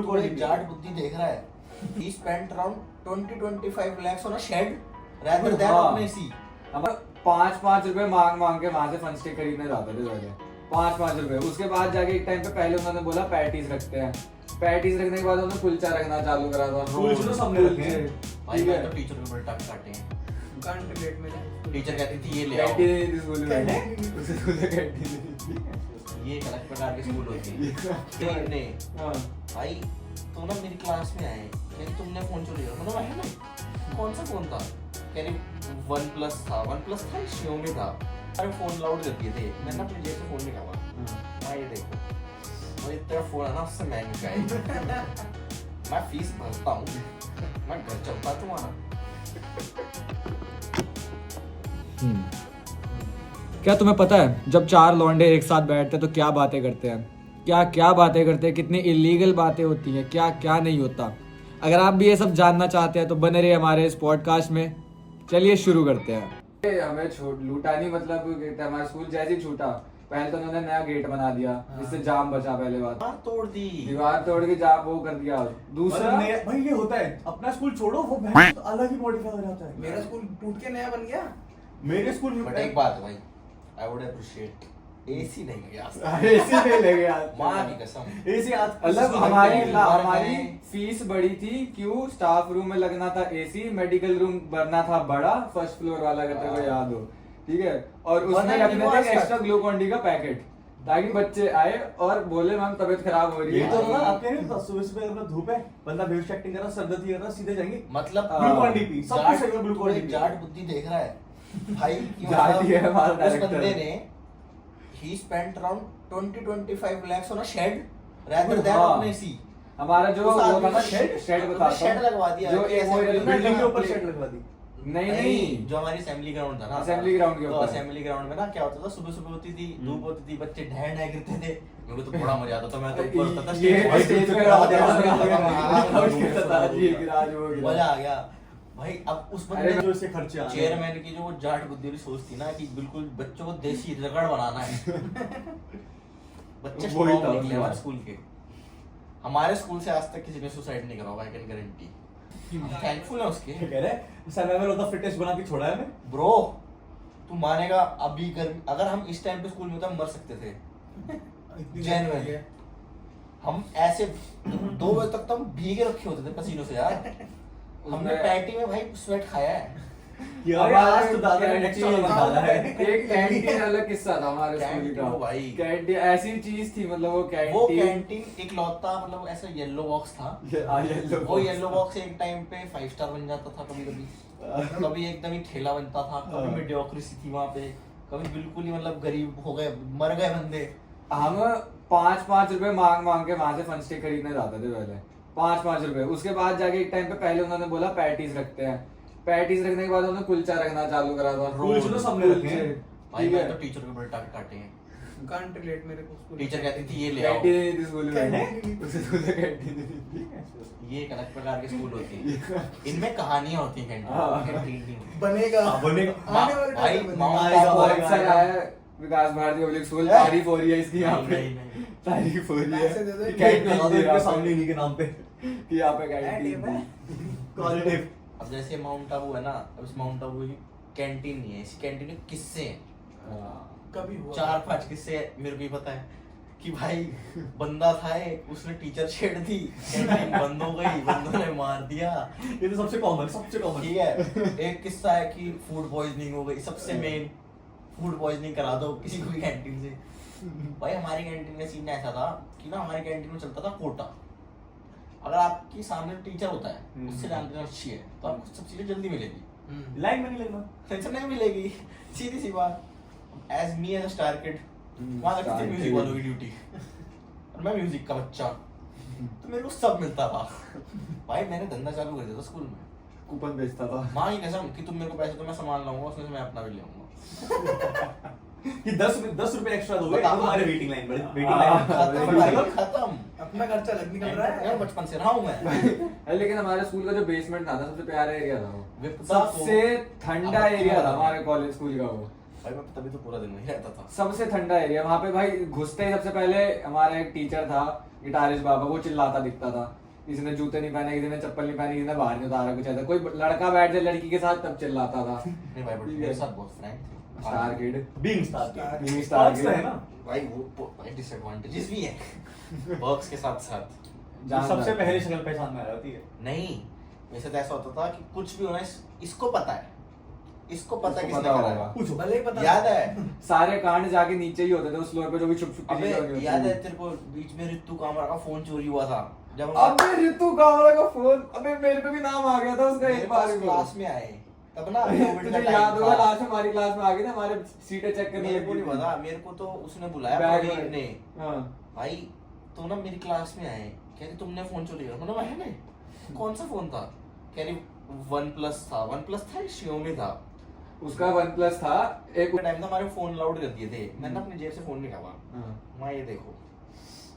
ग्लूकोन जाट बुद्धि देख रहा है। He spent around 20-25 lakhs on a shed rather than on AC. हम 5-5 रुपए मांग के वहां से फन स्टिक खरीदने जाते थे पहले। 5-5 रुपए। उसके बाद जाके एक टाइम पे पहले उन्होंने बोला पैटीज रखते हैं। पैटीज रखने के बाद उन्होंने कुलचा रखना चालू करा था। कुलचे तो सबने रखे हैं। भाई मैं तो टीचर के बड़े टक काटे हैं। कांट रिलेट में टीचर कहती थी ये ले आओ। कैंटीन नहीं थी स्कूल में। उसे स्कूल में कैंटीन नहीं थी। ये एक अलग प्रकार की स्कूल होती है। ने हाँ। भाई तुम ना मेरी क्लास में आए, कहती तुमने फोन चोरी किया। मतलब भाई ना कौन सा फोन था? कह रही OnePlus था। OnePlus था, Xiaomi था। अरे फोन लाउड कर दिए थे। मैंने अपनी जेब से फोन निकाला। हाँ ये देखो, और तेरा फोन है ना उससे महंगा है। मैं फीस भरता हूँ, मैं घर चलता तुम्हारा। क्या तुम्हें पता है जब 4 लौंडे एक साथ बैठते हैं तो क्या बातें करते हैं? क्या बातें करते हैं, कितनी इलीगल बातें होती हैं, क्या नहीं होता। अगर आप भी ये सब जानना चाहते हैं तो बने रहिए हमारे इस पॉडकास्ट में। चलिए शुरू करते हैं। हमें लूटा नहीं, मतलब हमारा स्कूल जैसे ही छूटा पहले तो उन्होंने नया गेट बना दिया जिससे जाम बचा। पहले बात दीवार तोड़ के जाम वो कर दिया। दूसरा भाई ये होता है, अपना स्कूल छोड़ो वो अलग ही मॉडिफाई हो जाता है। मेरा स्कूल टूट के नया बन गया। मेरे स्कूल में बट एक बात है भाई, आई वुड अप्रिशिएट एसी नहीं गया। एसी नहीं लगे यार, माँ की कसम। एसी आज मतलब हमारी फीस बड़ी थी, क्यों? स्टाफ रूम में लगना था एसी, मेडिकल रूम भरना था बड़ा, फर्स्ट फ्लोर वाला करते हुए याद हो, ठीक है। और उसमें रखने थे एक्स्ट्रा ग्लूकोन डी का पैकेट ताकि बच्चे आए और बोले मैम तबीयत खराब हो रही है। ये तो ना आपके नहीं, सुबह सुबह अपना धूप है, बंदा बेहोश एक्टिंग कर रहा, सर्दी कर रहा, सीधे जाएंगे मतलब ग्लूकोन डी पी, सब कुछ सही है। ग्लूकोन डी जाट बुद्धि देख रहा है भाई कि जाट ही है हमारा उस डायरेक्टर। बंदे ने he spent around 20-25 lakhs on a shed rather than on AC. हमारा जो उस वो आदमी था ना ने शेड बताता शेड लगवा दिया जो कि एक वो assembly बिल्डिंग के ऊपर शेड लगवा दी। नहीं जो हमारी असेंबली ग्राउंड था ना, असेंबली ग्राउंड के तो ऊपर असेंबली ग्राउंड में ना क्या होता था, सुबह सुबह होती थी, धूप होती थी, बच्चे ढह ढह गिरते थे। मेरे को तो बड़ा मजा आता था। मैं तो ऊपर होता था ये स्टेज पे मजा आ आ गया भाई। अब उस बंदे जो इसके खर्चे आ चेयरमैन की जो वो जाट बुद्धि वाली सोच थी ना कि बिल्कुल बच्चों को देसी रगड़ बनाना है। बच्चे वही स्ट्रॉन्ग था निकले उसके हमारे बाद। स्कूल के। हमारे स्कूल से आज तक किसी ने सुसाइड नहीं करा होगा, आई कैन गारंटी। थैंकफुल है उसके। कह रहे सर्वाइवल ऑफ द फिटेस्ट बना के छोड़ा है हमें। ब्रो तू मानेगा अभी गर्मी, अगर हम इस टाइम पे स्कूल में होते हम मर सकते थे। जेन्युइनली हम ऐसे 2 बजे तक तो हम भीगे रखे होते थे पसीनों से यार। हमने पैटी में भाई स्वेट खाया है। यार आज तो दादा ने नेक्स्ट वाला डाला है। एक कैंटीन अलग किस्सा था हमारे स्कूल कैंटीन का भाई। कैंटीन ऐसी चीज थी, मतलब वो वो कैंटीन कैंटीन एक लौता मतलब ऐसा येलो बॉक्स था। येलो वो येलो बॉक्स एक टाइम पे 5 स्टार बन जाता था कभी कभी एकदम ही ठेला बनता था, कभी मेडियोक्रेसी थी वहाँ पे, कभी बिल्कुल ही मतलब गरीब हो गए, मर गए बंदे। हम 5-5 रुपए मांग के वहां से फन स्टिक खरीदने जाते थे पहले। 5-5 रुपए। उसके बाद जाके एक टाइम पे पहले उन्होंने बोला पैटीज रखते हैं। पैटीज रखने के बाद उन्होंने कुलचा रखना चालू करा था। कुलचे तो सबने रखे हैं। भाई ठीक मैं है। तो टीचर के बड़े टक काटे हैं। कांट रिलेट मेरे को स्कूल। टीचर कहती थी ये ले आओ। कैंटीन नहीं थी स्कूल में। कैंटीन? उसे स्कूल में कैंटीन नहीं थी। ये एक अलग प्रकार की स्कूल होती है। इनमें कहानियां होती हैं हाँ। कैंटीन की। बनेगा बनेगा। आने वाले भाई, टाइम में माउंट बनेगा। आएगा, बहुत आएगा, सारा आएगा। है विकास भारती पब्लिक स्कूल, तारीफ हो रही है इसकी यहाँ पे। नहीं। तारीफ हो रही पैसे दे दो। है। कैंटीन कैंटीन लगा दो थी इनके यहाँ सामने पे। इन्हीं के नाम पे। कि यहाँ पे कैंटीन है। थी। क्वालिटी। अब जैसे माउंट आबू है ना, अब इस माउंट आबू की कैंटीन नहीं है, इस कैंटीन में किस्से हैं। कभी हुआ 4-5 किस्से मेरे को ही पता है कि भाई बंदा था एक, उसने टीचर छेड़ दी, कैंटीन बंद हो गई, बंदों ने मार दिया। ये तो सबसे कॉमन ठीक है। एक किस्सा है कि फूड पॉइजनिंग हो गई, सबसे मेन फूड पॉइजनिंग करा दो किसी को भी कैंटीन से। भाई हमारी कैंटीन में सीन ऐसा था कि ना हमारी कैंटीन में चलता था कोटा। अगर आपके सामने टीचर होता है उससे जानकारी अच्छी है तो आपको सब चीजें जल्दी मिलेगी, लाइन में नहीं लगना। टेंशन नहीं मिलेगी, सीधी सी बात। As me as a star kid वहां लगती थी म्यूजिक वालों की ड्यूटी और मैं म्यूजिक का बच्चा, तो मेरे को सब मिलता था। भाई मैंने धंधा चालू कर दिया था स्कूल में, कूपन बेचता था। माँ की कसम कि तुम मेरे को पैसे तो मैं सामान लाऊंगा, उसमें से मैं अपना भी ले आऊंगा। कि 10 रुपए एक्स्ट्रा दोगे बताओ। तुम्हारे वेटिंग लाइन पर। वेटिंग खत्म लाइन भाई, खत्म। अपना खर्चा अलग निकल रहा है। यार बचपन से रहा हूँ मैं। लेकिन हमारे स्कूल का जो बेसमेंट था ना सबसे प्यारा एरिया था वो, विपदा सबसे ठंडा अब एरिया था हमारे कॉलेज स्कूल का वो। भाई मैं तभी तो पूरा दिन वहीं रहता था। सबसे ठंडा एरिया वहाँ पे भाई। घुसते ही सबसे पहले हमारा एक टीचर था, गिटारिस्ट बाबा, वो चिल्लाता दिखता था, किसी ने जूते नहीं पहने, किसी ने चप्पल नहीं पहनी, किसी ने बाहर नहीं उतारा, कुछ ऐसा। कोई लड़का बैठ जाए लड़की के साथ तब चिल्लाता था। नहीं भाई, बट मेरे साथ बहुत फ्रैंक थे। Star kid, being star being star kid है ना। भाई वो भाई डिसएडवांटेजेस भी है वर्क्स के साथ साथ। जो सबसे पहले शक्ल पहचान में आ जाती है। नहीं, मेरे साथ ऐसा होता था कि कुछ भी होना इसको पता है, इसको पता है इसको किसने पता करा होगा। है। पूछो भले ही पता याद है? सारे कांड जाके नीचे ही होते थे उस फ्लोर पे, जो भी छुप छुप के अबे चीजें होती याद है थी। तेरे को बीच में ऋतु कामरा का फोन चोरी हुआ था जब अबे ऋतु कामरा का फोन, अबे मेरे पे भी नाम आ गया था उसका एक बार क्लास में आए तब ना तुझे याद होगा लास्ट में हमारी क्लास में आ गए थे, हमारे सीटें चेक करने मेरे को नहीं लगी थी। पता, मेरे को तो उसने बुलाया बैग प्रवीण में। ने। हाँ। भाई तो ना मेरी क्लास में आए, कह रहे तुमने फोन चोरी किया। मैंने है नहीं, कौन सा फोन था? कह रही OnePlus था। OnePlus था, Xiaomi था। उसका OnePlus था। एक टाइम था हमारे फोन लाउड कर दिए थे, मैंने अपनी जेब से फोन निकाला, हाँ। मैं ये देखो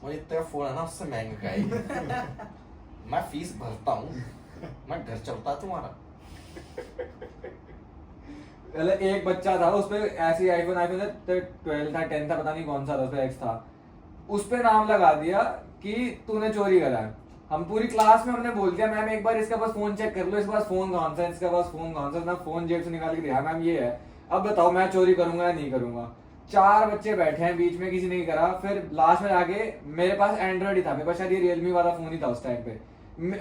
मुझे तेरा फोन है ना उससे महंगा का है मैं फीस भरता हूँ, मैं घर चलता है तुम्हारा। पहले एक बच्चा था उस पे ऐसी आईफोन 12 था 10 था, पता नहीं कौन सा था, उस पे X था, उस पे नाम लगा दिया कि तूने चोरी करा है। हम पूरी क्लास में हमने बोल दिया मैम एक बार इसके पास फोन चेक कर लो, इसके पास फोन कौन सा है, इसके पास फोन कौन सा है। ना फोन जेब से निकाल के दिया, मैम ये है, अब बताओ मैं चोरी करूंगा या नहीं करूंगा। 4 बच्चे बैठे हैं बीच में, किसी ने नहीं करा। फिर लास्ट में जाके मेरे पास एंड्रॉइड ही था, मेरे पास शायद ये रियलमी वाला फोन ही था उस टाइम पे।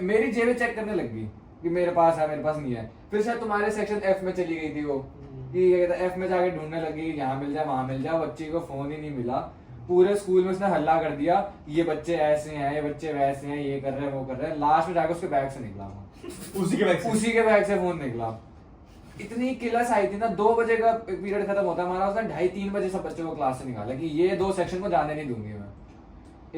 मेरी जेबें चेक करने लग गई कि मेरे पास है मेरे पास नहीं है। फिर शायद तुम्हारे सेक्शन F में चली गई थी वो, कि F में जाके ढूंढने लगी, यहाँ मिल जाए वहां मिल जाए, बच्ची को फोन ही नहीं मिला। पूरे स्कूल में उसने हल्ला कर दिया, ये बच्चे ऐसे हैं, ये बच्चे वैसे हैं, ये कर रहे हैं वो कर रहे हैं। लास्ट में जाकर उसके बैग से निकला वो उसी के बैग से उसी के बैग से फोन निकला। इतनी किलस आई थी ना, 2 बजे का पीरियड खत्म होता है हमारा, उसने 2:30-3 बजे सब बच्चों को क्लास से निकाला कि ये 2 सेक्शन को जाने नहीं दूंगी मैं।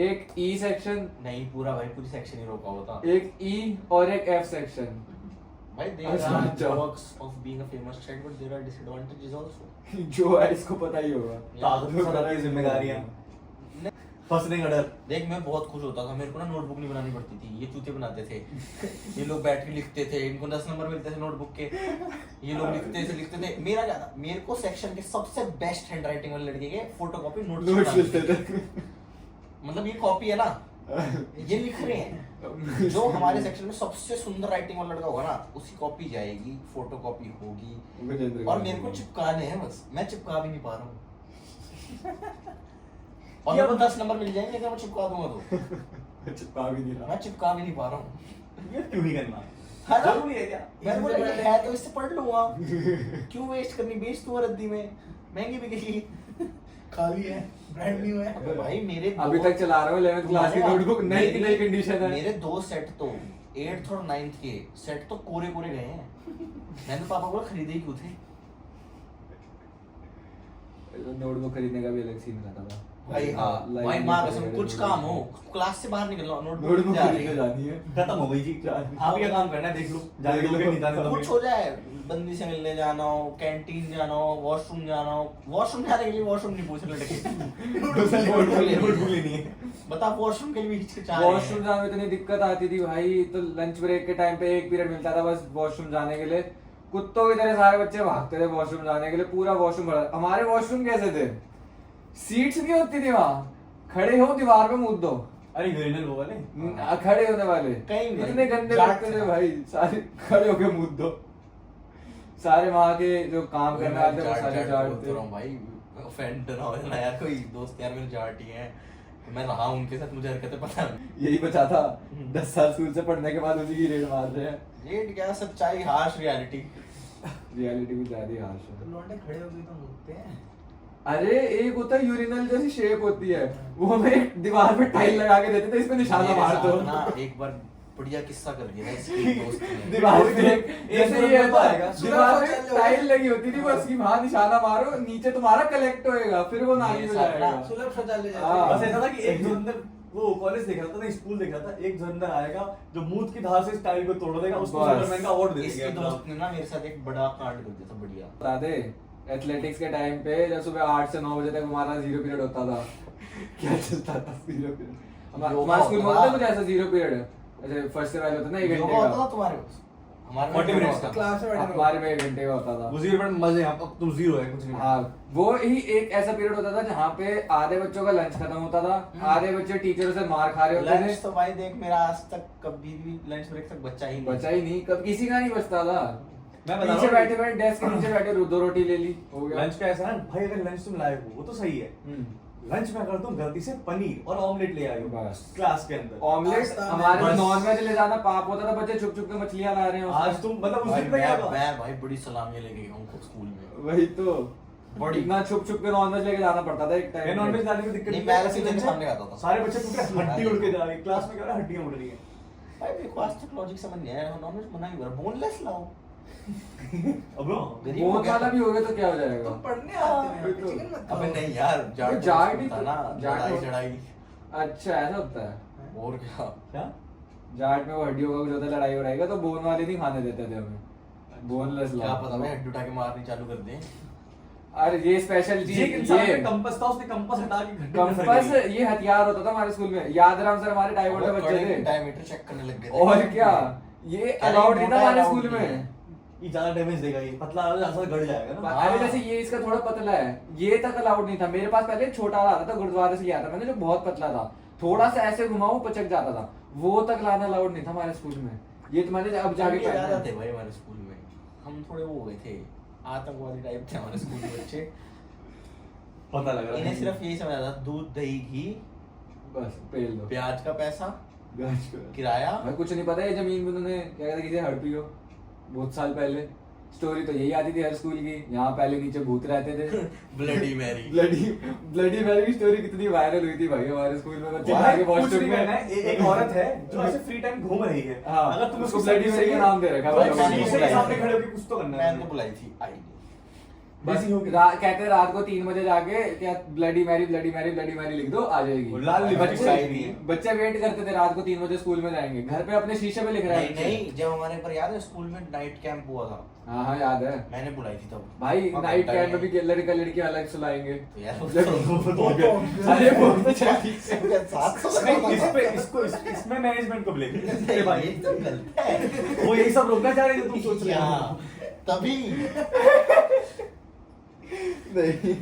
एक E सेक्शन, नहीं पूरा भाई पूरी सेक्शन ही रोका हुआ था एक E और एक F सेक्शन। भाई। देयर अच्छा, आर अच्छा। Works of being a famous child but there are disadvantages also. जो है इसको पता ही होगा। ताकत सदा की जिम्मेदारियां, फंसने का डर। देख मैं बहुत खुश होता था, मेरे को ना नोटबुक नहीं बनानी पड़ती थी, ये चूते बनाते थे। ये लोग बैठ के लिखते थे, इनको 10 नंबर मिलते थे नोटबुक के, ये लोग लिखते थे। मेरा क्या था, मेरे को सेक्शन के सबसे बेस्ट हैंडराइटिंग वाले लड़के के फोटोकॉपी नोट्स लिखते थे। मतलब ये कॉपी है ना, ये लिख रहे हैं। जो हमारे सेक्शन में सबसे सुंदर राइटिंग वाला लड़का होगा ना, उसकी कॉपी जाएगी, फोटोकॉपी होगी, और मेरे को चिपकाने हैं बस। मैं चिपका भी नहीं पा रहा हूँ और मेरे को 10 नंबर मिल जाएंगे अगर मैं चिपका दूंगा तो। चिपका भी नहीं रहा। मैं चिपका भी नहीं पा रहा हूँ। ये क्यों नहीं करना? है ना? जरूरी है क्या? मैं बोला ये है तो इससे पढ़ लूंगा, क्यों वेस्ट करनी, बेच दूंगा रद्दी में, महंगी बिकेगी। खाली है, ब्रांड न्यू है। अबे भाई मेरे अभी तक चला रहा हूँ 11th क्लास की नोटबुक, नई की नई कंडीशन है। मेरे 2 सेट तो 8th और 9th के सेट तो कोरे कोरे गए हैं। मैंने तो पापा को खरीदे ही क्यों थे। नोटबुक खरीदने का भी अलग सीन रहता था भाई हाँ भाई, माँ कसम कुछ काम हो, क्लास से बाहर निकल लो, नोटबुक जा रही खरीदने है। जानी है। खत्म हो गई जी। आप क्या काम करना है देख लो, जाके लोग नहीं जाने कुछ हो जाए, बंदी से मिलने जाना हो, कैंटीन जाना हो, वॉशरूम जाना हो। वॉशरूम जाने के लिए वॉशरूम नहीं पूछ रहे लड़के। नोटबुक लेनी है। बता वॉशरूम के लिए भी हिचकिचा रहे हैं। वॉशरूम जाने में इतनी दिक्कत आती थी भाई, तो लंच ब्रेक के टाइम पे 1 पीरियड मिलता था बस वॉशरूम जाने के लिए। कुत्तों की तरह सारे बच्चे भागते थे वॉशरूम जाने के लिए, पूरा वॉशरूम भरा। हमारे वॉशरूम कैसे थे, सीट्स नहीं होती थी वहां, खड़े हो दीवार पे मूद दो। अरे यूरिनल वो वाले खड़े होने वाले कहीं भी इतने गंदे जाट लगते थे था। भाई, सारे खड़े होके मूद दो। सारे वहां के जो काम करने आते थे वो सारे जाट बोलता थे। रहा हूँ भाई, ऑफेंड ना हो जाना यार, कोई दोस्त यार मेरे जाट ही हैं, मैं रहा हूँ उनके साथ, मुझे हरकतें पता नहीं। यही बचा था, 10 साल स्कूल से पढ़ने के बाद उसी की रेड मार रहे हैं। रेट क्या, सच्चाई, हार्श रियलिटी। रियलिटी भी ज्यादा हार्श है। तो लौंडे खड़े हो गए तो मुझते हैं। अरे एक होता है यूरिनल जैसी शेप होती है, वो हमें एक दीवार पे टाइल लगा के देते थे, इस पे निशाना मेरे मार साथ दो। ना एक बार बढ़िया किस्सा कर दिया था इसके दोस्त ने। दीवार पे एक जैसे ये नंबर है आएगा। दीवार पे टाइल लगी होती थी, बस की वहां निशाना मारो, नीचे तुम्हारा कलेक्ट होएगा, फिर वो नाली में मेरे साथ ना जाएगा। सुलभ शौचालय हाँ। बस जाते ऐसा था कि एक धुरंधर वो कॉलेज देख रहा था ना, स्कूल देख रहा था, एक धुरंधर आएगा जो मूत की धार से इस टाइल को तोड़ देगा, उसको बस। सुपरमैन का अवार्ड दे इसके देगा। दोस्त ने ना मेरे साथ एक बड़ा कांड कर दिया था, बढ़िया। बता दे, एथलेटिक्स के टाइम पे जब सुबह 8 से 9 बजे तक हमारा 0 पीरियड होता था, क्या चलता था 0 पीरियड। हमारे स्कूल में होता था कुछ ऐसा 0 पीरियड, ऐसे फर्स्ट से पहले होता ना 1 घंटे योगा होता का। था तुम्हारे पास? हमारे 40 में minutes का। क्लास में बैठे रहो। हमारे में 1 घंटे का होता था। वो 0 मिनट मजे हैं, अब तुम 0 है कुछ नहीं। हाँ, वो ही एक ऐसा पीरियड होता था जहाँ पे आधे बच्चों का लंच खत्म होता था, आधे बच्चे टीचर से मार खा रहे होते थे। लंच तो भाई देख मेरा आज तक कभी भी लंच ब्रेक तक बच्चा ही नहीं बचा ही नहीं, कब किसी का नहीं बचता था। मैं बता पीछे रहा हूँ। बैठे बैठे डेस्क के नीचे बैठे 2 रोटी ले ली, हो गया। लंच का ऐसा है भाई, अगर लंच तुम लाए हो वो तो सही है। लंच में अगर तुम गलती से पनीर और ऑमलेट ले आए हो बस। क्लास के अंदर, ऑमलेट पास्ता हमारे में बस। नॉनवेज ले जाना पाप होता था, बच्चे छुप छुप के मछलियां ला रहे हैं उसमें। आज तुम मतलब उस भाई दिन पे क्या हुआ? मैं भाई बड़ी सलामियां लेके गया हूँ स्कूल में। वही तो बड़ी। इतना छुप छुप के नॉनवेज लेके जाना पड़ता था एक मैं टाइम। नॉनवेज लाने में दिक्कत नहीं, थी। मैं सीधे के सामने आता था। सारे बच्चे पूरे हड्डी उड़ के जा रही है, क्लास में क्या हो रहा है, हड्डियां उड़ रही हैं। भाई मेरे को आज तक लॉजिक समझ नहीं आया, नॉनवेज मना ही हो रहा, बोनलेस लाओ। अब गरीब हो बोन गया वाला तो- भी हो गया तो क्या हो जाएगा? तुम पढ़ने आते वही तो। हो चिकन मत अबे खाओ। नहीं यार, जाट वो जाट तो भी था तो- ना, जाट लड़ाई तो- चढ़ाई। अच्छा ऐसा होता है। और क्या? क्या? जाट में वो हड्डियों का कुछ होता है, लड़ाई वड़ाई का, तो बोन वाले नहीं खाने देते थे हमें, बोनलेस क्या ला। पता मैं हड्डी उठा के मारनी चालू कर दें। अरे ये स्पेशल चीज, ये एक इंसान ये में कंपास था, उसने कंपास हटा के घंटे में कंपास रख दिया। ये हथियार होता था हमारे स्कूल में। यादराम सर हमारे डाइवर्ट के बच्चे थे, डायमीटर चेक करने लग गए थे। और क्या ये अलाउड नहीं था हमारे allowed स्कूल नहीं है। में। ये ज्यादा डैमेज देगा, ये पतला ज्यादा गड़ जाएगा ना। अरे जैसे ये इसका थोड़ा पतला है, ये तक अलाउड नहीं था। मेरे पास पहले एक छोटा वाला आता था, गुरुद्वारे से लिया था मैंने, जो बहुत पतला था, थोड़ा सा ऐसे घुमाऊं पचक जाता था, वो तक लाना अलाउड नहीं था हमारे स्कूल में। ये तुम्हारे अब जाके ये ज्यादा पहनना थे है। भाई हमारे स्कूल में, हम थोड़े वो हो गए थे, आतंकवादी टाइप थे हमारे स्कूल के बच्चे। पता लग रहा इन्हें है सिर्फ यही समझ आता था, दूध दही घी, बस पेल दो प्याज का पैसा, गाछ को। किराया। हमें कुछ नहीं पता है जमीन में उन्होंने क्या कहते किसी हड़पी हो बहुत साल पहले। स्टोरी तो यही आती थी हर स्कूल की, यहाँ पहले नीचे भूत रहते थे। Bloody Mary. ब्लडी मैरी की स्टोरी कितनी वायरल हुई थी भाई हमारे स्कूल में, बच्चे भाई, जाके कुछ वॉशरूम नहीं में। करना है, एक औरत है जो ऐसे फ्री टाइम घूम रही है। हाँ, अगर तुम उसको उसको ब्लडी मैरी का नाम दे रखा है तो भाई। शीशे के सामने खड़े होकर कुछ तो करना मैंने है। तो बुलाई थी, आई नहीं। बस वैसी होगी। कहते हैं रात को 3 बजे जाके क्या ब्लडी मैरी लिख दो आ जाएगी। वो लाल लिपस्टिक बच्चे लगाई हुई है। बच्चे वेट करते थे रात को 3 बजे स्कूल में जाएंगे, घर पे अपने शीशे पे लिख रहे नहीं हैं नहीं, जब हमारे पर याद है स्कूल में नाइट कैंप हुआ था, हाँ हाँ याद है मैंने बुलाई थी तब। भाई। हाँ, नाइट घंटा कैंप में नहीं। भी लड़का लड़की अलग सुलाएंगे। तो यार अरे वो तो चली। इसमें मैनेजमेंट को ब्लेम नहीं भाई, ये तो गलत है। वो यही सब रोकना चाह रहे हैं जो तुम सोच रहे हो। हाँ, तभी नहीं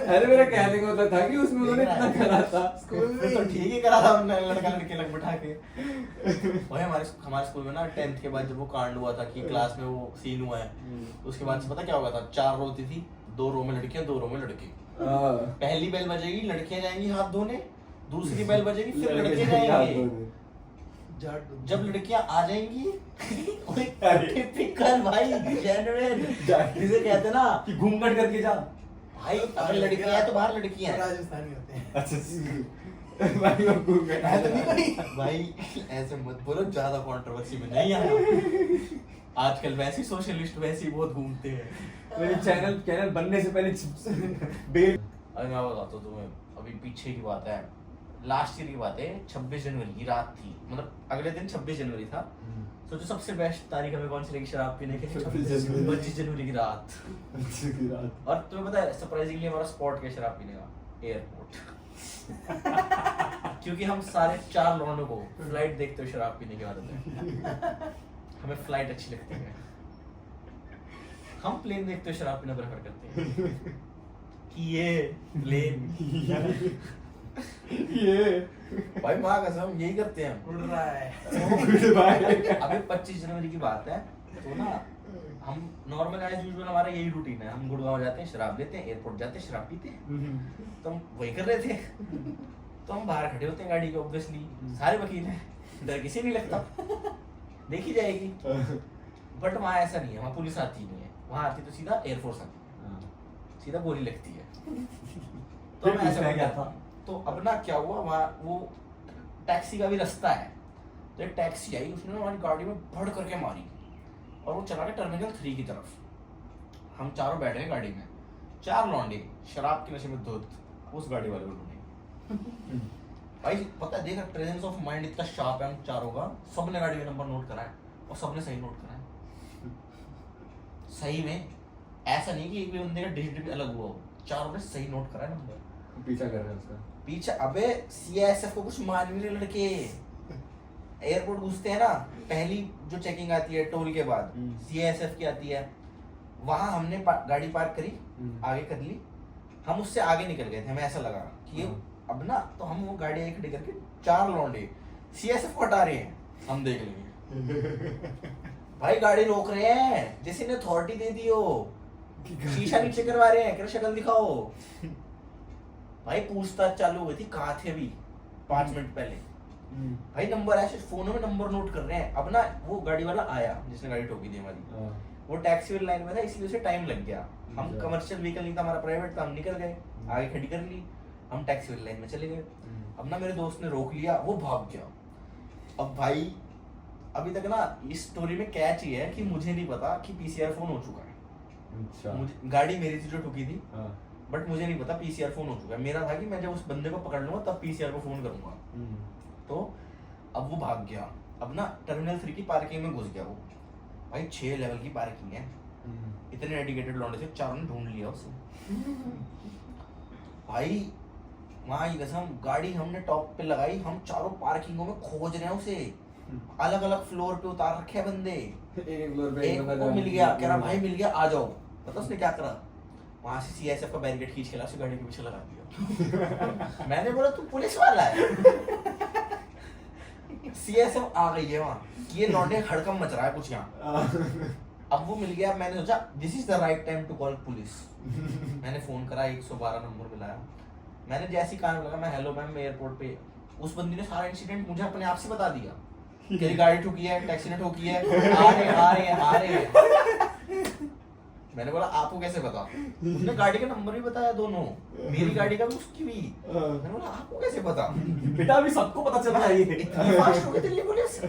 अरे मेरा कहने का मतलब था कि उसमें उन्होंने इतना करा था। स्कूल में तो ठीक ही करा था उन्होंने, लड़का लड़के लग बिठा के। भाई हमारे स्कूल में ना 10th के बाद जब वो कांड हुआ था कि क्लास में वो सीन हुआ है, उसके बाद से पता क्या होगा था, 4 रो होती थी, 2 रो में लड़कियां 2 रो में लड़के। हाँ। पहली बेल बजेगी लड़कियां जाएंगी हाथ धोने, दूसरी बेल बजेगी फिर लड़के लड़के जाके हाथ जाएंगे। धोने। जब लड़कियां आ जाएंगी टिपिकल भाई, जेन्युइन जिसे कहते हैं ना कि घूमघट करके जा। भाई अगर लड़कियां हैं तो बाहर लड़कियां हैं। राजस्थानी होते हैं। अच्छा भाई वो घूम गए। है तो नहीं कोई। भाई ऐसे मत बोलो, ज्यादा कंट्रोवर्सी में नहीं आना। आजकल वैसे ही सोशलिस्ट वैसे ही बहुत घूमते हैं। मेरे चैनल बनने से पहले बेल। अरे मैं बताता हूँ तुम्हें, अभी पीछे की बात है, लास्ट ईयर की बात है, 26 जनवरी की रात थी, मतलब अगले दिन 26 जनवरी था। सोचो सबसे बेस्ट तारीख हमें कौन सी लगी शराब पीने की? 25 जनवरी की रात। और तुम्हें पता है सरप्राइजिंगली हमारा स्पॉट क्या शराब पीने का? एयरपोर्ट। क्योंकि हम सारे 4 लौंडों को फ्लाइट देखते हुए शराब पीने की आदत है। हमें फ्लाइट अच्छी लगती है, हम प्लेन देखते हुए शराब पीना प्रेफर करते हैं कि ये प्लेन ये भाई माँ कसम यही करते हैं उड़ रहा है। अभी 25 जनवरी की बात है, तो ना हम नॉर्मल एज यूजुअल हमारा यही रूटीन है, हम गुड़गांव जाते हैं, शराब लेते हैं, एयरपोर्ट जाते हैं, शराब पीते हैं। तो हम वही कर रहे थे, तो हम बाहर खड़े होते हैं गाड़ी के, ऑब्वियसली सारे वकील हैं, डर किसी नहीं लगता, देखी जाएगी। बट वहाँ ऐसा नहीं है, वहाँ पुलिस आती नहीं है, वहाँ आती तो सीधा एयरफोर्स आती है, सीधा गोली लगती है। तो हम ऐसा क्या था? तो अब ना क्या हुआ, वहाँ वो टैक्सी का भी रास्ता है, तो एक टैक्सी आई, उसने हमारी गाड़ी में भड़ करके मारी और वो चला गया टर्मिनल 3 की तरफ। हम चारों बैठ गए गाड़ी में, 4 लौंडे शराब के नशे में धुत उस गाड़ी वाले को ढूंढे। भाई पता है, देखा प्रेजेंस ऑफ माइंड इतना शार्प है हम चारों का, सबने गाड़ी का नंबर नोट करा है और सबने सही नोट करा है। सही में ऐसा नहीं कि एक भी बंदे का डिजिट भी अलग हुआ हो, चारों ने सही नोट करा है नंबर। पीछा कर रहे हैं उसका। पीछे अबे सीएसएफ को कुछ मान भी नहीं लड़के, एयरपोर्ट घुसते हैं ना, पहली जो चेकिंग आती है टोल के बाद, CISF की आती है, वहां हमने गाड़ी पार्क करी, आगे कर ली, हम उससे आगे निकल गए थे, हमें ऐसा लगा कि ये अब ना, तो हम वो गाड़ी आगे खड़ी करके 4 लौंडे CISF को हटा रहे हैं, हम देख लेंगे। भाई गाड़ी रोक रहे हैं जैसे ने अथॉरिटी दे दी हो, शीशा नीचे करवा रहे हैं, क्या शक्ल दिखाओ। भाई पूछताछ चालू हुई थी, कहाँ थे अभी 5 मिनट पहले। भाई नंबर ऐसे फोनों में नंबर नोट कर रहे हैं। अब ना वो गाड़ी वाला आया जिसने गाड़ी ठोकी थी हमारी, वो टैक्सी वाली लाइन में था, इसलिए उसे टाइम लग गया। हम कमर्शियल व्हीकल नहीं था हमारा, प्राइवेट था, हम निकल गए, आगे खड़ी कर ली, हम टैक्सी वाली लाइन में चले गए। अब ना मेरे दोस्त ने रोक लिया, वो भाग गया। अब भाई अभी तक ना इस स्टोरी में कैच ये है कि मुझे नहीं पता कि PCR फोन हो चुका है। अच्छा। मुझे गाड़ी मेरी थी जो ठुकी थी, बट मुझे नहीं पता PCR फोन हो चुका है। मेरा था कि मैं जब उस बंदे को पकड़ लूंगा तब PCR को फोन करूंगा। तो अब वो भाग गया। अब ना टर्मिनल 3 की पार्किंग में घुस गया वो। भाई 6 लेवल की पार्किंग है, इतने डेडिकेटेड लौंडे थे, चारों ने ढूंढ लिया उसे। भाई वहां की कसम, गाड़ी हमने टॉप पे लगाई, हम चारों पार्किंगों में खोज रहे हैं उसे, अलग अलग फ्लोर पे उतार रखे हैं बंदे। एक को मिल गया, कह रहा भाई मिल गया आ जाओ। पता उसने क्या करा, वहां से CISF का बैरिकेड खींच के ला, उसे गाड़ी के पीछे लगा दिया। मैंने बोला तू पुलिस वाला है। CISF आ गई है वहां, ये लौंडे हड़कम मच रहा है कुछ यहाँ। अब वो मिल गया, मैंने सोचा this is the right time to call police. मैंने फोन करा, 112 नंबर मिलाया। मैंने जैसी कान लगा, मैं हेलो मैम, मैं एयरपोर्ट पे। उस बंदी ने सारा इंसिडेंट मुझे अपने आप से बता दिया, तेरी गाड़ी ठुकी है, टैक्सी ने ठोकी है, आ रहे हैं। मैंने बोला आपको कैसे पता? उसने गाड़ी का नंबर भी बताया, दोनों, मेरी गाड़ी का भी उसकी भी। मैंने बोला आपको कैसे पता? बेटा अभी सबको पता चल रहा है ये। इतनी फास्ट हो गई तेरी पुलिस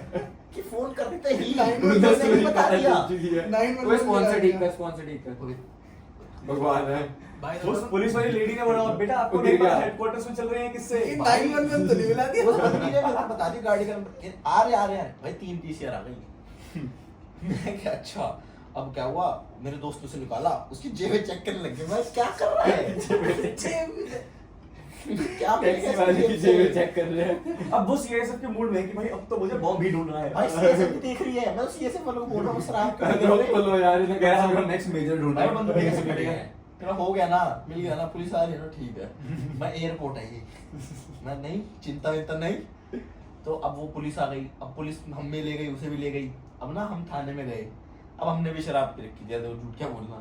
कि फोन कर देते ही 911 ने बता दिया। 911 भगवान है। भाई उस पुलिस वाली लेडी ने बोला बेटा आपको नहीं पता हेडक्वार्टर्स में चल रहे हैं किससे? 911 तो नहीं मिला दिया। उस बंदी ने मेरे को बता दी गाड़ी का नंबर, आ रहे हैं। भाई 3 PCR आ गई। मैं क्या अच्छा, अब क्या हुआ, मेरे दोस्त ने उसे निकाला, उसकी जेबें चेक करने लग गए। मैं क्या कर रहा है? क्या टैक्सी वाले की जेबें चेक कर रहे हैं। अब वो CISF के मूड में है कि भाई अब तो मुझे बॉम्ब ही ढूंढना है। भाई CISF भी देख रही है, मैं CISF वालों को बोल रहा हूँ सर आप बोलो यार, इन्हें कह रहा है नेक्स्ट मेजर ढूंढना भाई है। बंदे कैसे खड़े हैं, तेरा हो गया ना, मिल गया ना, पुलिस आ रही है ना, ठीक है। मैं एयरपोर्ट है ये, मैं नहीं चिंता विंता नहीं। तो अब वो पुलिस आ गई, अब पुलिस हमें ले गई, उसे भी ले गई। अब ना हम थाने में गए, अब हमने भी शराब पी रखी थी, तो झूठ क्या बोलना।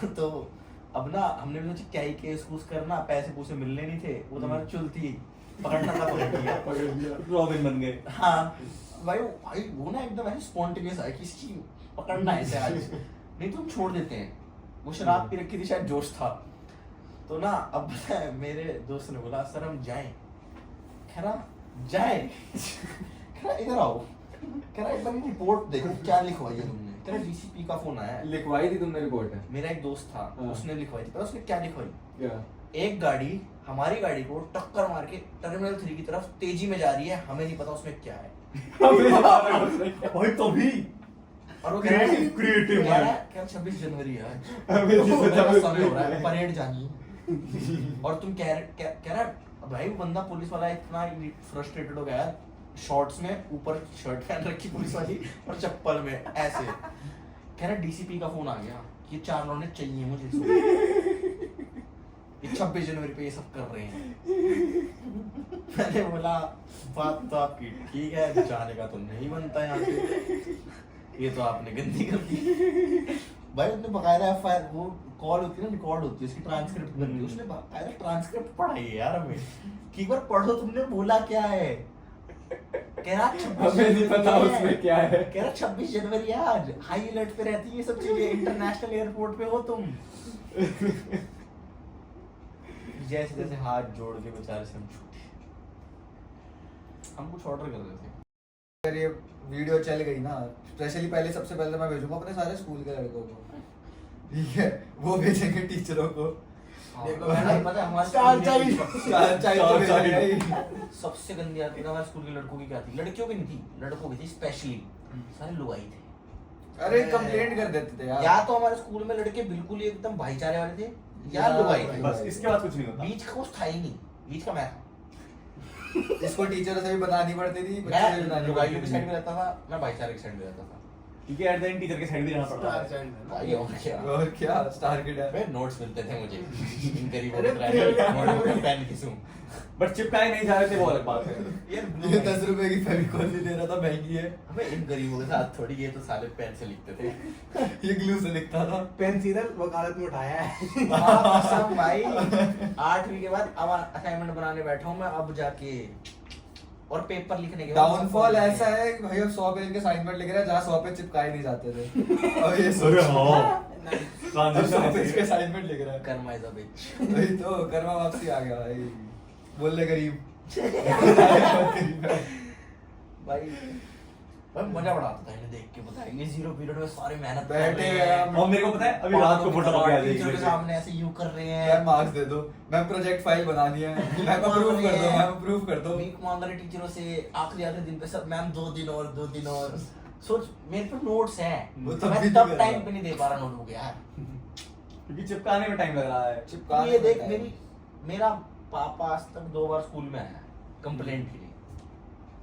तो अब ना हमने भी सोचा क्या ही केस कूस करना, पैसे पूसे मिलने नहीं थे, वो तो हमारी चुल थी, पकड़ना था, पकड़ लिया। रॉबिन बन गए। हाँ भाई वो ना एकदम ऐसे स्पॉन्टेनियस है, किसी पकड़ना है ऐसे आज, नहीं तो हम छोड़ देते हैं। वो शराब पी रखी थी, शायद जोश था। तो ना अब मेरे दोस्त ने बोला सर हम जाएं। कह रहा जाएं? कह रहा इधर आओ, कह रहा एक बार रिपोर्ट देखो क्या लिखवाई है तुमने। कह रहा DCP का फोन आया है। लिखवाई थी तुमने रिपोर्ट है? मेरा एक दोस्त था, उसने लिखवाई थी। पता उसने क्या लिखवाई? क्या? एक गाड़ी हमारी गाड़ी को टक्कर मार के टर्मिनल 3 की तरफ तेजी में जा रही है, हमें नहीं पता उसमें क्या है। भाई तो भी और वो क्रिएटिव कह रहा है, क्या 26 जनवरी है आज, मेरा समय हो रहा है, परेड जानी है। और तुम कह रहा भाई वो बंदा पुलिस वाला इतना फ्रस्ट्रेटेड हो गया यार, शॉर्ट्स में ऊपर शर्ट पहन रखी पुलिस वाली और चप्पल में ऐसे, कह रहा DCP का फोन आ गया, ये 4 लौंडे चाहिए मुझे, ये 26 जनवरी पे ये सब कर रहे हैं। मैंने बोला बात तो आपकी ठीक है, जाने का तो नहीं बनता यहाँ से, ये तो आपने गंदी कर दी। भाई उसने बकायदा FIR, वो कॉल होती है ना, रिकॉर्ड होती है, उसकी ट्रांसक्रिप्ट बनती है, उसने बकायदा ट्रांसक्रिप्ट पढ़ाई है यार हमें कि एक बार पढ़ो तुमने बोला क्या है। कह रहा 26 हमें नहीं पता उसमें क्या है। कह रहा 26 जनवरी आज हाई अलर्ट पे रहती है ये सब चीजें, इंटरनेशनल एयरपोर्ट पे हो तुम। जैसे जैसे हाथ जोड़ के बेचारे से हम छूटे, हम कुछ ऑर्डर कर रहे थे। अगर ये वीडियो चल गई ना, स्पेशली पहले सबसे पहले मैं भेजूंगा अपने सारे स्कूल के लड़कों को, ठीक है? वो भेजेंगे टीचरों को। देखो मैंने पता है हमारे चार स्कूल चाइल्ड में सबसे गंदी आती थी हमारे स्कूल के लड़कों की, क्या थी, लड़कियों की नहीं थी, लड़कों की थी स्पेशली, सारे लुगाई थे। अरे कंप्लेंट कर देते थे यार। या तो हमारे स्कूल में लड़के बिल्कुल ही एकदम भाईचारे वाले थे, या लुगाई थे, बस इसके बाद कुछ नहीं होता। बीच का कुछ था ही नहीं, बीच का मैं था। इसको टीचर से भी बतानी पड़ती थी, बच्चे से भी मैं बतानी लुगाइयों पड़ती की थी। साइड में रहता था, मैं भाईचारे की साइड में रहता था। क्योंकि एट द एंड टीचर के साइड भी रहना पड़ता है। भाई और क्या, और क्या स्टार किड है। वे नोट्स मिलते थे मुझे इन गरीबों अरे के तरह नोट पेन किसूं। बट चिपकाए नहीं जा रहे थे वो अलग बात है। यार ये 10 रुपए की फेविकॉल नहीं दे रहा था, महंगी है। हमें इन गरीबों के साथ थोड़ी, ये तो साले पेन से लिखते थे। ये ग्लू से लिखता था। पेन सीधा वकालत में उठाया है। हाँ, कसम भाई 8वीं के बाद अब असाइनमेंट बनाने बैठा हूँ मैं अब जाके, और पेपर लिखने के बाद डाउनफॉल ऐसा है कि भाई अब 100 पेज के असाइनमेंट लिख रहा है जहाँ 100 पेज चिपकाए नहीं जाते थे। और ये अरे हाँ अब 100 पेज के असाइनमेंट लिख रहा है। कर्मा इज अ बिच। वही तो कर्मा वापसी आ गया भाई। बोल ले गरीब। भाई मजा बड़ा आता था इन्हें देख के, पता है ये 0 पीरियड में सारे मेहनत कर बैठे रहे हैं हैं। हम। और मेरे को पता है अभी रात को फोटो कॉपी आ टीचर के जाएगी। सामने ऐसे यूं कर रहे मैम हैं, मार्क्स दे दो, मैम प्रोजेक्ट फाइल बनानी है, मैम अप्रूव कर दो, मैम अप्रूव कर दो। वीक मांग रहे टीचरों से आखिरी दिन पे, सब मैम 2 दिन और 2 दिन और। सोच मेरे पे नोट्स हैं, वो तब मैं भी तब नहीं टाइम कर पे नहीं दे पा रहा नोटबुक यार। क्योंकि चिपकाने में टाइम लग रहा है। चिपकाने ये में देख बताया। मेरा पापा आज तक 2 बार स्कूल में आया कंप्लेंट के लिए,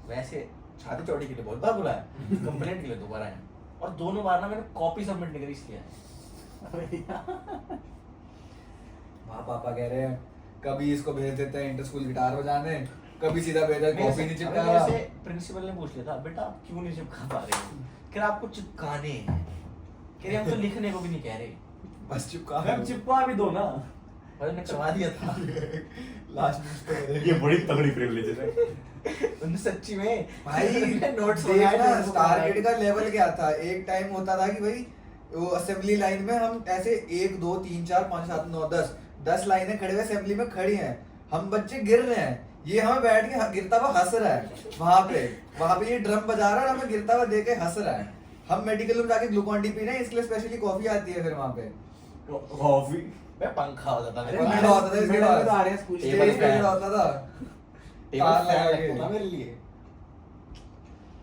वैसे छाती चौड़ी के लिए बहुत बार बुलाया, कंप्लेंट के लिए 2 बार आया, और दोनों बार ना मैंने कॉपी सबमिट नहीं करी इसलिए आया। वहाँ पापा कह रहे हैं कभी इसको भेज देते हैं इंटर स्कूल गिटार बजाने, कभी सीधा भेज देते कॉपी नहीं चिपका रहा। मेरे से प्रिंसिपल ने पूछ लिया था, बेटा आप क्यों नहीं चिपका पा रहे हो? कह रहे आपको चिपकाने हैं, कह रहे हम तो लिखने को भी नहीं कह रहे। बस चिपका मैम चिपका भी दो ना। और उन्होंने करवा दिया था। लास्ट में ये बड़ी तगड़ी प्रिविलेज है। उन्होंने सच्ची में भाई नोट्स देखना स्टार किड का लेवल क्या था। एक टाइम होता था कि भाई वो असेंबली लाइन में हम ऐसे 1 2 3 4 5 7 9 10 लाइनें खड़े हुए असेंबली में खड़ी हैं, हम बच्चे गिर रहे हैं, ये हमें बैठ के गिरता हुआ हंस रहा है। वहां पे ये ड्रम बजा रहा है और हमें गिरता हुआ देख के हंस रहा है। हम मेडिकल में जाके ग्लूकॉन डी पी रहे हैं, इसके लिए स्पेशली कॉफी आती है फिर वहां पे। कॉफी मैं पंखा हो जाता अरे मेरे पंखा पास। होता था इसके मेडल पास। में तो आ रहे हैं स्कूल से। टेबल स्टेज पे फैन। होता था। टेबल तार फैन लगा के। लगता था मेरे लिए।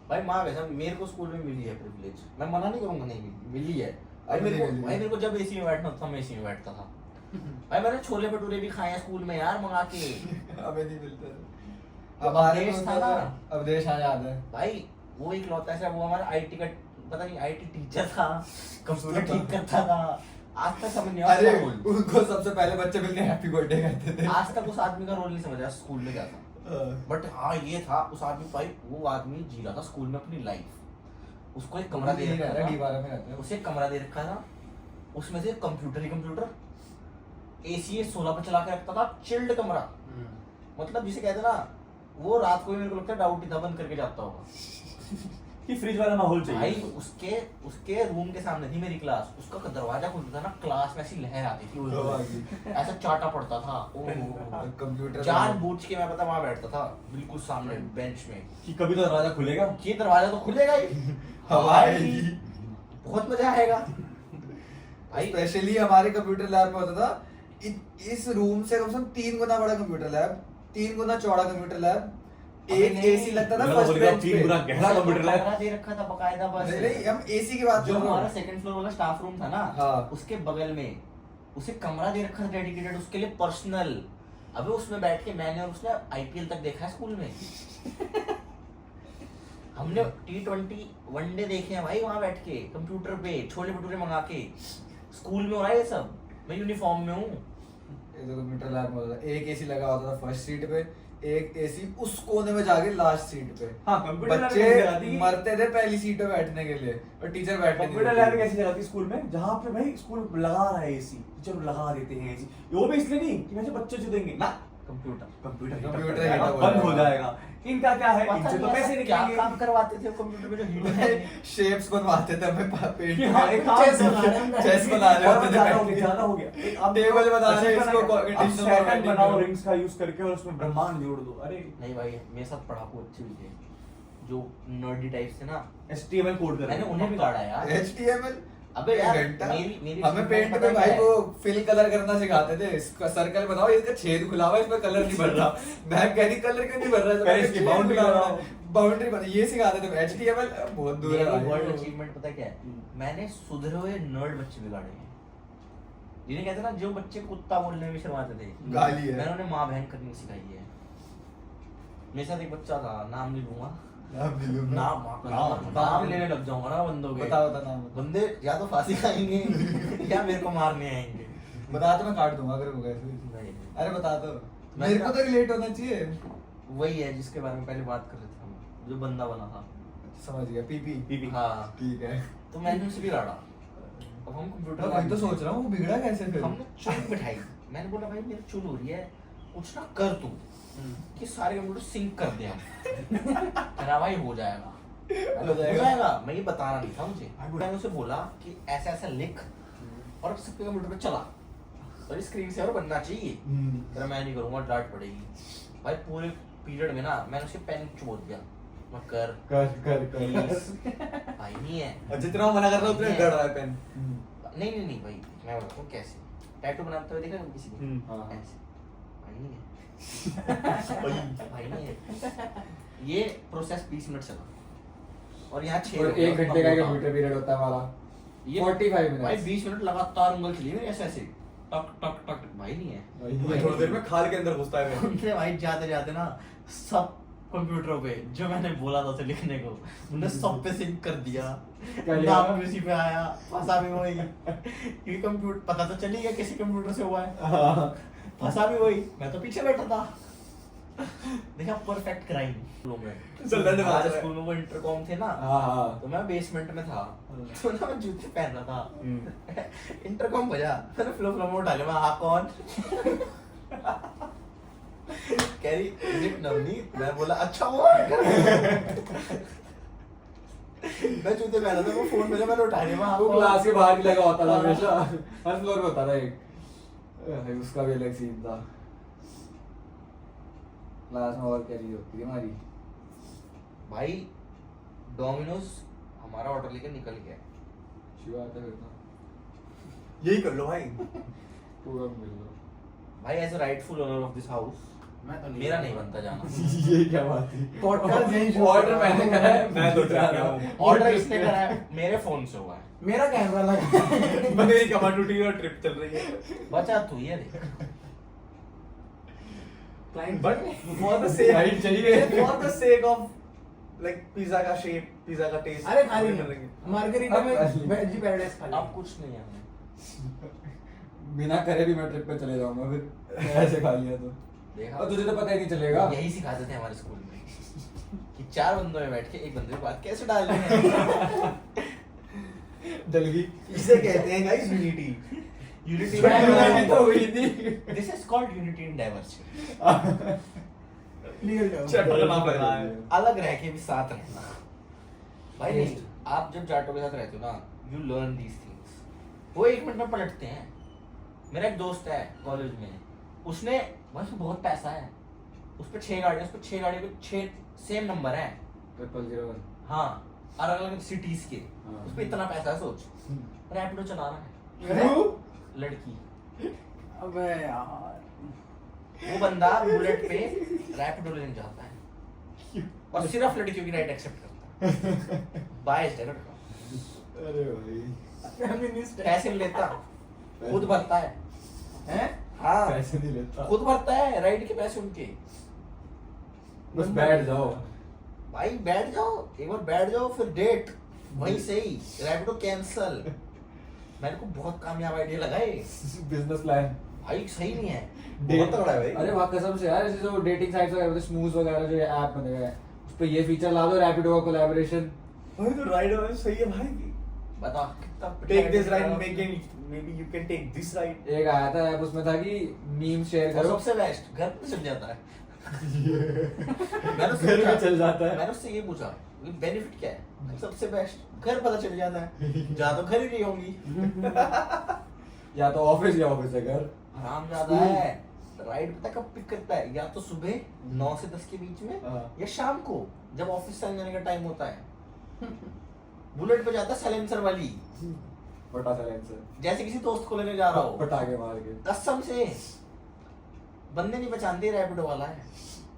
भाई माँ वैसा मेरे को स्कूल में मिली है प्रिविलेज, मैं मना नहीं करूंगा, नहीं मिली है। भाई अभी मेरे को मिली है। भाई मेरे को जब एसी में बैठना होता था मैं एसी में बैठता था। भाई मैंने छोले भटूरे भी खाए हैं स्कूल में यार मंगा के। हमें नहीं मिलता था। अब हमारे देश को था होता ना। था, अब देश आ जाता है। भाई वो एक लौता ऐसा, वो हमारा आईटी का पता नहीं आईटी टीचर था, कंप्यूटर ठीक करता था। आज तक समझ नहीं अरे आया रोल। उनको सबसे पहले बच्चे मिलके हैप्पी बर्थडे कहते थे। आज तक उस आदमी का रोल नहीं समझा स्कूल में क्या था। बट हाँ ये था उस आदमी, भाई वो आदमी जी रहा था स्कूल में अपनी लाइफ। उसको एक कमरा दे नहीं रखा रहता, था, D12 में रहता है। उसे एक कमरा दे रखा था, उसमें से कंप्यूटर ही कंप्यूटर, एसी 16 पे चला के रखता था, चिल्ड कमरा। मतलब जिसे कहते ना, वो रात को भी मेरे को लगता है डाउट ही था बंद करके जाता होगा। कि फ्रिज वाला माहौल भाई चाहिए। उसके रूम के सामने थी मेरी क्लास, उसका दरवाजा खुलता था ना, क्लास में ऐसी लहर आती थी, ऐसा चाटा पड़ता था। कंप्यूटर जानबूझ के मैं पता वहां बैठता था बिल्कुल सामने बेंच में, कि कभी तो दरवाजा खुलेगा। ये दरवाजा तो खुलेगा ही, हवा आएगी। बहुत मजा आएगा। भाई स्पेशली हमारे कंप्यूटर लैब में होता था इस रूम से कम से कम 3 गुना बड़ा कंप्यूटर लैब, 3 गुना चौड़ा कंप्यूटर लैब, एक नहीं, एसी लगता था मेरा फर्स्ट बोलेगा बेंच 3 गुना पे। गहरा कंप्यूटर लैब। कमरा दे रखा था बकायदा, बस नहीं नहीं, हम एसी की बात जो कर रहे हमारा हैं। सेकंड फ्लोर वाला स्टाफ रूम था ना, हाँ। उसके बगल में उसे कमरा दे रखा था डेडिकेटेड उसके लिए पर्सनल। अबे उसमें बैठ के मैंने और उसने आईपीएल तक देखा है स्कूल में। हमने T20 वनडे देखे हैं भाई वहां बैठ के कंप्यूटर पे, छोले भटूरे मंगा के। स्कूल में हो रहा है ये सब, मैं यूनिफॉर्म में हूँ। ये तो कंप्यूटर लैब में होता था, एक एसी लगा होता था फर्स्ट सीट पे, एक एसी उस कोने में जाके लास्ट सीट पे। हाँ कंप्यूटर लैब कैसी जगह बच्चे थी? मरते थे पहली सीट पे बैठने के लिए और टीचर बैठने नहीं कंप्यूटर देते लैब थे। कैसी जगह थी स्कूल में जहाँ पे भाई स्कूल लगा रहा है एसी, टीचर लगा देते हैं एसी। वो भी इसलिए नहीं कि वैसे बच्चे जो देंगे ना, computer computer computer heat up heat up बंद हो हो जाएगा। जाएगा। इनका क्या है, पता इनसे तो नहीं पैसे ऐसा क्या निकलेंगे। काम करवाते थे कंप्यूटर में जो हीट शेप्स बनवाते थे हमें पेंट कि हाँ, एक काम चेस बना रहे हैं। चेस बना रहे और होते थे ज्यादा हो बैठ गया, के। ज्यादा हो गया। एक आप टेबल बना रहे हैं, इसको आप conditional सेकंड formatting बनाओ करो। रिंग्स का यूज करके और उसमें ब्रह्मांड जोड़ दो। अरे नहीं भाई मेरे साथ पढ़ाकू अच्छे भी थे जो नर्डी टाइप से ना, HTML कोड कर मैंने उन्हें बिगाड़ा यार। HTML अबे यार घंटा। मेरी हमें चीज़ पेंट पता में है भाई क्या है? वो फिल कलर करना सिखाते थे। इसका सर्कल बनाओ, इसका छेद खुला हुआ है, इसमें कलर नहीं भर रहा। मैं कह रही कलर क्यों नहीं भर रहा है? पहले इसकी boundary बनाओ। बाउंड्री बना, ये सिखाते थे। HTML बहुत दूर है मेरी भाई। वर्ल्ड अचीवमेंट पता है क्या है? मैंने सुधरे हुए नर्ड बच्चे बिगाड़े हैं। जिन्हें कहते हैं ना जो बच्चे कुत्ता बोलने में शर्माते थे, गाली है। मैंने उन्हें माँ बहन करनी सिखाई है। मेरे साथ एक बच्चा था, नाम नहीं लूंगा, नाम नाम लेने लग जाऊंगा ना बंदों के। बता बता नाम बता। बंदे या तो फांसी खाएंगे या मेरे को मारने आएंगे। बता तो मैं काट दूंगा अगर होगा ऐसे। नहीं। अरे बता तो, मैं मेरे को क्या- तो रिलेट होना चाहिए। वही है जिसके बारे में पहले बात कर रहे थे हम, जो बंदा बना था। समझ गया, पीपी। हाँ, ठीक है। तो मैंने उससे भी लड़ा। अब हम कंप्यूटर मैं वही तो सोच रहा हूँ, वो बिगड़ा कैसे फिर? हमने चुन बिठाई। मैंने बोला भाई मेरी चुन हो रही है, कुछ ना कर तू कि सारे कंप्यूटर सिंक कर दे हम। मेरा भाई हो जाएगा, हो जाएगा। मैं ये बताना नहीं था मुझे। मैंने उसे बोला कि ऐसा ऐसा लिख और सबके कंप्यूटर पे चला, और स्क्रीन सेवर बनना चाहिए। तेरा मैं नहीं करूंगा, डांट पड़ेगी। भाई पूरे पीरियड में ना मैंने उसके पेन चुबो दिया, मैं कर कर प्लीज। भाई नहीं है, और जितना मना कर रहा हूँ उतना गड़ रहा है पेन। नहीं भाई, मैं बताऊँ कैसे टैटू बनाते हुए देखा कभी किसी को? हाँ। ऐसे भाई नहीं है। भाई नहीं है। ये प्रोसेस 20 मिनट चला और यहाँ 6 और 1 घंटे का कंप्यूटर पीरियड होता है हमारा, 45 भाई मिनट। 20 मिनट लगातार उंगल चली मेरी ऐसे ऐसे, टक टक टक। भाई नहीं है। थोड़ी देर में खाल के अंदर घुसता है। उनने भाई जाते जाते ना सब कंप्यूटरों पे जो मैंने बोला था उसे लिखने को, उन्होंने सब पे सिंक कर दिया। लिया? नाम भी उसी पे आया, फंसा भी वही, क्योंकि कंप्यूटर पता तो चल ही गया किसी कंप्यूटर से हुआ है। फंसा भी वही, मैं तो पीछे बैठा था। देखा परफेक्ट क्राइम। चल डंडे मार रहा है। स्कूल में वो इंटरकॉम थे ना, हाँ तो मैं बेसमेंट में था, तो ना मैं जूते पहन रहा था। इंटरकॉम बजा, मैंने फ्लो फ्लो में उठा लिया। मैं हाँ कौन? कह रही इज इट नवनीत? मैं बोला अच्छा हुआ। मैं जूते पहना था, वो फोन मेरे मैंने उठा लिया। मैं हाँ वो कौन? क्लास के बाहर ही लगा होता था हमेशा, हर फ्लोर पे होता था एक। उसका भी अलग सीन था। क्लास में और क्या चीज होती थी हमारी? भाई डोमिनोज हमारा ऑर्डर लेके निकल गया। शिवा आता फिर था, यही कर लो भाई। पूरा मिल लो। भाई as a rightful owner of this house मैं तो मेरा नहीं बनता जाना। ये क्या बात थी? पॉडकास्ट यहीं शुरू ऑर्डर हुआ। मैंने करा है, मैं तो जा रहा हूँ। ऑर्डर इसने करा है, मेरे फोन से हुआ है। मेरा कैमरा लगा। बंदे की कमांड टूटी और ट्रिप चल रही है। बचा तू ये देख। Client But for the sake, Right चाहिए। for the sake of like pizza का शेप, पिज्जा का टेस्ट। अरे खा लेंगे मार्गरीटा में वेजी पैराडाइज खा अब लेंगे। कुछ नहीं है हमें। बिना करे भी मैं ट्रिप पे चले जाऊंगा फिर, ऐसे खा लिया तो। देखा, और तुझे तो पता ही नहीं चलेगा। यही सिखाते थे हमारे स्कूल में कि 4 बंदों में बैठ के एक बंदे की बात कैसे डालनी है। जल्दी इसे कहते हैं गाइस यूनिटी। यूनिटी तो हुई थी। This is called unity in diversity. निकल जाओ। चैप्टर का नाम लग रहा है। अलग रह के भी साथ रहना। भाई नहीं, आप जब जाटों के साथ रहते हो ना, यू लर्न दीज थिंग्स। वो 1 मिनट में पलटते हैं। मेरा एक दोस्त है कॉलेज में, उसने बस बहुत पैसा है, उस पे 6 गाड़ियां, उस पे 6 गाड़ियों पे 6 सेम नंबर है। 001। हाँ, अलग अलग सिटीज के। हाँ। उस पे इतना पैसा है, सोच। रैपिडो चला रहा है अरे, लड़की। अबे यार। वो बंदा बुलेट पे रैपिडो लेने जाता है और सिर्फ लड़कियों की राइड एक्सेप्ट करता है। बायस्ड है लड़का। अरे भाई, फेमिनिस्ट है। पैसे नहीं लेता, खुद भरता है। हैं? हाँ, पैसे नहीं लेता, खुद भरता है राइड के पैसे उनके। बस बैठ जाओ। भाई बैठ जाओ, एक बार बैठ जाओ, फिर डेट वहीं से ही रैपिडो कैंसल। मेरे को बहुत कामयाब आइडिया लगा ये। Business plan. भाई सही नहीं है। बहुत तगड़ा है भाई। अरे वाह कसम से यार, जैसे जो डेटिंग साइट्स वगैरह, स्नूज वगैरह जो ऐप बने हुए हैं, उस पे ये फीचर ला दो, रैपिडो का कोलैबोरेशन। भाई तो राइड वाला सही है भाई। बता कितना Take this ride, maybe you can take this ride. एक आया था ऐप, उसमें था कि मीम शेयर और करो, सबसे बेस्ट घर पे चल जाता है। मैंने उससे घर में पूछा- चल जाता है। मैंने उससे ये पूछा बेनिफिट क्या है? सबसे बेस्ट घर पता चल जाता है, जहाँ तो घर ही नहीं होंगी। या तो ऑफिस या ऑफिस है घर। आराम ज्यादा है। राइड पता कब पिक करता है? या तो सुबह 9 से 10 के बीच में, हाँ। या शाम को जब ऑफिस से जाने का टाइम होता है। बुलेट पे जाता है साइलेंसर वाली, बटा साइलेंसर, जैसे किसी दोस्त को लेने जा रहा हो। पटाखे मार के। कसम से बंदे नहीं पहचानते रैपिडो वाला है।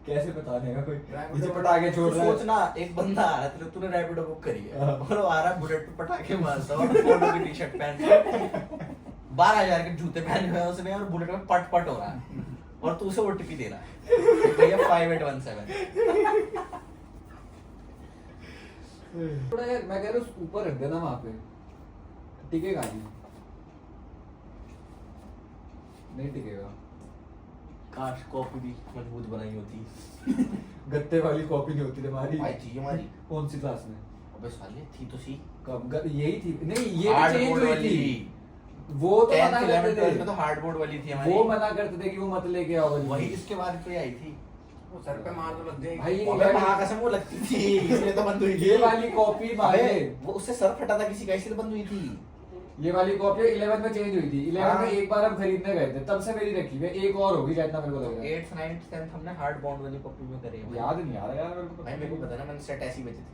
कैसे बताने का कोई, Rapido नीचे पटाखे छोड़ तू रहा है। सोचना, एक बंदा आ रहा है, तूने रैपिडो बुक करी है हाँ। और वो आ रहा है बुलेट पे पटाखे मारता है और पोलो की टी-शर्ट पहन के 12,000 के जूते पहने हुए हैं उसने और बुलेट में पट पट हो रहा है। और तू उसे ओटीपी दे रहा है भैया 5817। थोड़ा यार मैं कह रहा हूँ ऊपर रख देना वहाँ पे, टिकेगा नहीं टिकेगा। काश कॉपी भी मजबूत बनाई होती। गत्ते वाली कॉपी नहीं होती तुम्हारी। भाई थी हमारी। कौन सी क्लास में? अबे साले थी तो सी। कब यही थी? नहीं ये हार्ड चेंज बोर्ड हुई वाली थी। वो तो 10th मना करते 11th 12th में थे, तो हार्ड बोर्ड वाली थी हमारी। वो मना करते थे कि वो मत लेके आओ वाली। वही इसके बाद पे आई थी। वो सर पे मार तो लग जाएगी। भाई अबे महाकसम वो लगती थी इसलिए तो बंद हुई थी। ये वाली कॉपी मारे, अबे वो उससे सर फटा था किसी का इसलिए बंद हुई थी। ये वाली कॉपी 11 में चेंज हुई थी। 11 में एक बार हम खरीदने गए थे, तब से मेरी रखी हुई है। एक और होगी शायद ना, मेरे को लग रहा है। 8th 9th 10th हमने हार्ड बॉन्ड वाली कॉपी में करे हैं। याद नहीं आ रहा यार मेरे को। भाई मेरे को पता ना मैंने सेट ऐसी बेचे थे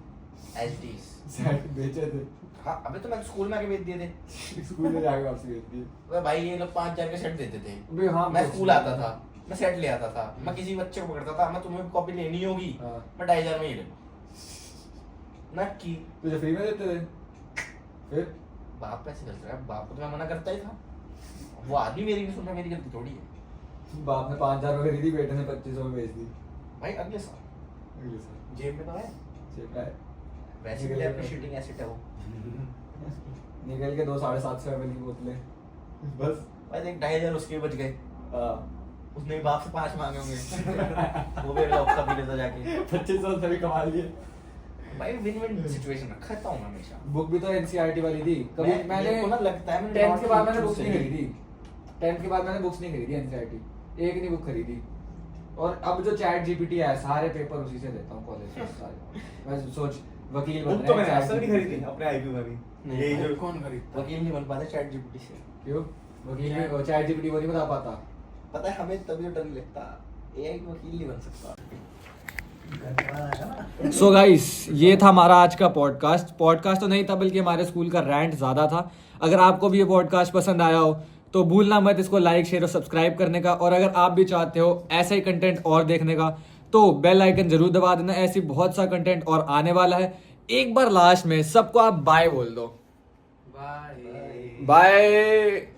एचडीज। सेट बेचे थे हाँ अबे तो मैं स्कूल में आके बेच दिए थे। स्कूल में जाके वापस बेच दिए। अबे भाई ये लोग 5000 के सेट देते थे। अबे हाँ, मैं स्कूल आता था, मैं सेट ले आता था, मैं किसी बच्चे को पकड़ता था, मैं तुम्हें कॉपी लेनी होगी, हाँ। मैं 2500 में ही ले लूँ। ना की तुझे फ्री में देते थे फिर? बाप पैसे खर्च रहा है, बाप को तो मैं मना करता ही था। वो आदमी मेरी नहीं सुन रहा, मेरी गलती थोड़ी है। बाप ने 5000 में खरीदी, बेटे ने 2500 में बेच दी। भाई अगले साल अगले साल जेब में तो है, चेक है। वैसे भी एप्रिशिएटिंग एसेट है वो। निकल के 2 750 ml की बोतलें बस। भाई देख 2500 उसके भी बच गए। हाँ उसने भी बाप से 5 मांगे होंगे। वो भी लॉक का भी लेता जाके। 2500 सभी कमा लिए। भाई विन विन सिचुएशन रखा था मैं हमेशा। बुक भी तो एनसीईआरटी वाली थी। कभी मैंने मेरे को ना लगता है मैंने 10th के बाद मैंने not बुक्स नहीं choose खरीदी। 10th के बाद मैंने बुक्स नहीं खरीदी एनसीईआरटी, एक नहीं बुक खरीदी। और अब जो चैट जीपीटी है, सारे पेपर उसी से देता हूँ कॉलेज में सारे। मैं सोच वकील बन बुक तो मैंने रहा अक्सर नहीं खरीदी है। अपने आईक्यू में भी। नहीं, यही भाई, जो कौन खरीदता? वकील नहीं बन पाते चैट जीपीटी से। क्यों? वकील में चैट जीपीटी को नहीं बता पाता। पता है हमें तभी तो डर नहीं लगता, एआई वकील नहीं बन सकता। सो गाइस ये था हमारा आज का पॉडकास्ट तो नहीं था बल्कि हमारे स्कूल का रैंट ज़्यादा था। अगर आपको भी ये पॉडकास्ट पसंद आया हो तो भूलना मत इसको लाइक शेयर और सब्सक्राइब करने का। और अगर आप भी चाहते हो ऐसा ही कंटेंट और देखने का तो बेल आइकन जरूर दबा देना, ऐसी बहुत सा कंटेंट और आने वाला है। एक बार लास्ट में सबको आप बाय बोल दो। बाय। बाय।